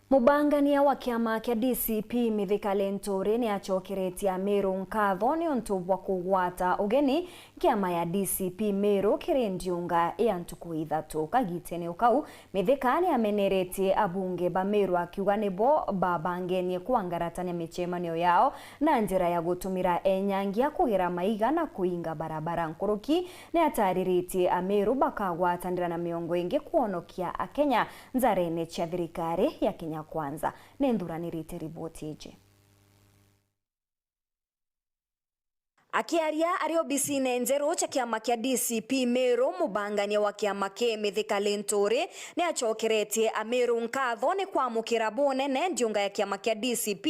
Mubangania wa kiama kia DCP Mithika Linturi ni achokeretia Meru nkatho ni untu bwa kugwata ugeni kiama ya DCP Meru kiri ndiunga ya ntuku ithatu. Kagitene ukau Mithika ni ameneretie abunge ba Meru akiuga nibo babangenie kuangaratania michemanio yao na njira ya gutumira enyangia kugira maiga na kuinga barabara nkuruki. Ni atariritie Ameru bakagwatanira na miongo ingi kuonokia akenya nzarene cia thirikari ya Kenya Kwanza. Nendhuranirite riboti ije. Akiaria ari obisine nzeru cha kiama kia DCP Meru, mubangania wa kiama kia Mithika Linturi ni achokeretie Ameru nkatho ni kwamukira bonene ndiunga ya kiama kia DCP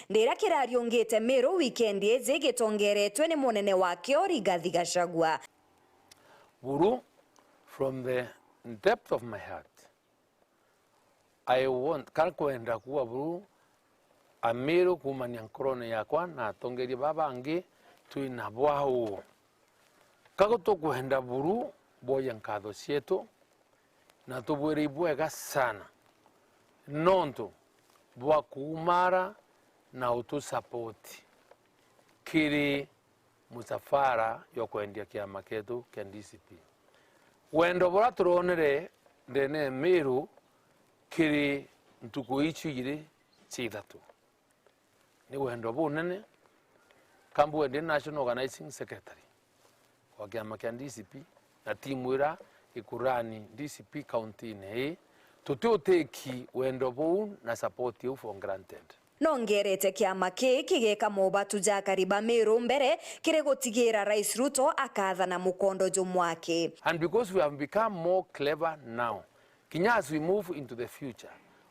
ndira kirariongete Meru weekend eze gitongeretwe ni munene wakio Rigathi Gachagua. Buru, from the depth of my heart, I want kwenda kuwa buru Ameru kumania nkorone yakwa na tongeri baba angi tuina bwao kagoto kuhenda buru boya nkatho cietu na tubwere ibwega sana nonto bwa kumara na utu support kiri musafara yo kwendia kiama ketu kia DCP wendo bora turonere ndene Meru kiri ntuku ichi igiri chithatu ni wendo bunene kambu ende National Organizing Secretary wa kiama kia DCP na timu ira ikurani DCP county ne tututeki wendo bu na support you for granted. Nongerete kiama kigeka mobatu ja kariba Meru mbere kire gotigira Rais Ruto akathana mukondo jumwake. And because we have become more clever now, Kenya, as we move into the future,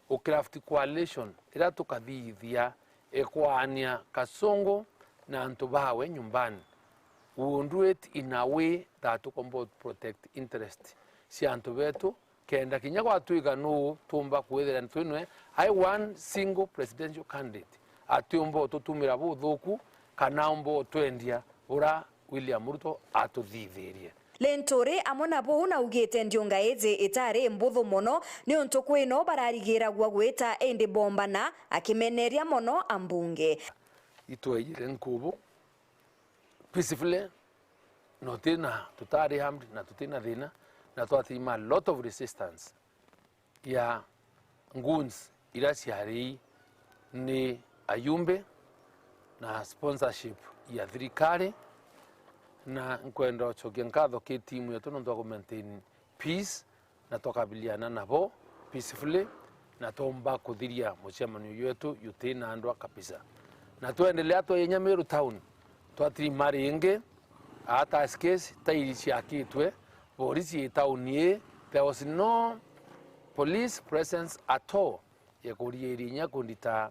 o craft coalition ira tukathithia ekwania kasongo na antubawe nyumbani. We will do it in a way that to protect interest. Si antubetu kenda Kenya kwa tuiga no tumba kwethera ntwenwe I one single presidential candidate atiombo tutumira buthuku kana ombo twendia ura William Ruto atuthithirie. Linturi amona bo na ugete ndiunga eze itare mbuthu mono ni untu kwino bararigira gwa gwita ende bomba na akimeneria mono ambunge. Itoyire nkubu peacefully notina tutari hamdi na tutina dhina na twatima lot of resistance ya goons ila siari ni ayumbe na sponsorship ya thirikari na nkwenda chokia nkatho ki timu yetu no to maintain peace na tokabiliana nabo peacefully na tomba kuthiria muchemanio yetu yutina andwa kabisa na tuendelea to Meru town twatiri mari inge ata skes tairichi akitwe polisi town ye there was no police presence at all yekurierinya kundita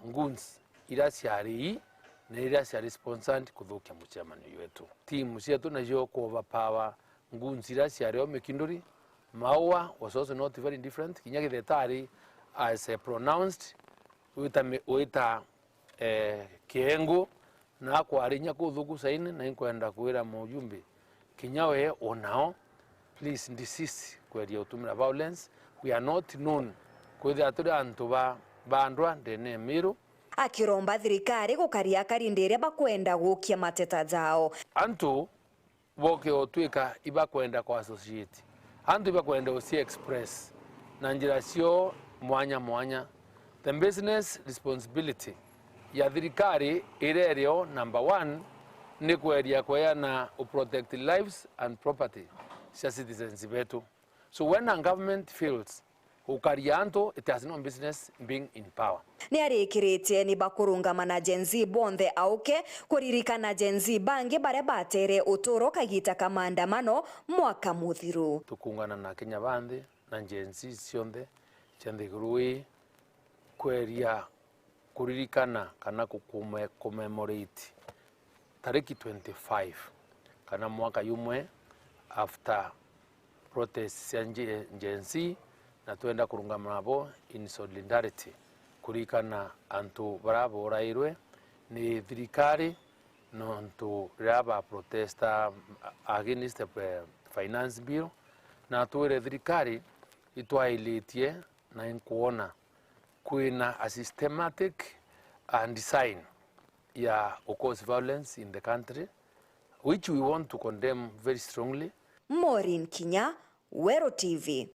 goons ila siari na ila siari sponsored kuthukia muchemanio yetu timu cietu na yo ko overpower goons ila siari omekinduri maua was also not very different kinya githetari as pronounced uita kiengo na kwarinya kuthuku saini na inkwenda kwira mujumbe kinyawe onao please desist kweria utumira violence. We are not known kwithia aturi antu bandwa ndene Meru akiromba thirikari gukaria karindire bakwenda gukia mateta jao antu boke otwika ibakwenda kwa associate antu ibakwenda usi express na njira sio mwanya the business responsibility ya thirikari irerio number 1 ni kweria kweyana protect lives and property cia citizens betu. So when a government fails ukarianto, it has no business being in power. Ni arikirite ni bakurungama na Gen Z bonthe auke kuririkana Gen Z bangi bare batere uturo kagita kamandamano mwaka muthiru. Tukungana na Kenya bandi na Gen Z cionthe chandhigurui kweria kuririkana kana commemorate tariki 25 kana mwaka yumwe after protest ya Gen Z na tuenda kurungama nabo in solidarity kurikana antu barabo rairwe ni thirikari no antu raba protesta against the finance bill na tuere thirikari itwailitie na inkuona kuna a systematic and design cause violence in the country, which we want to condemn very strongly. Maureen Kinya, Meru TV.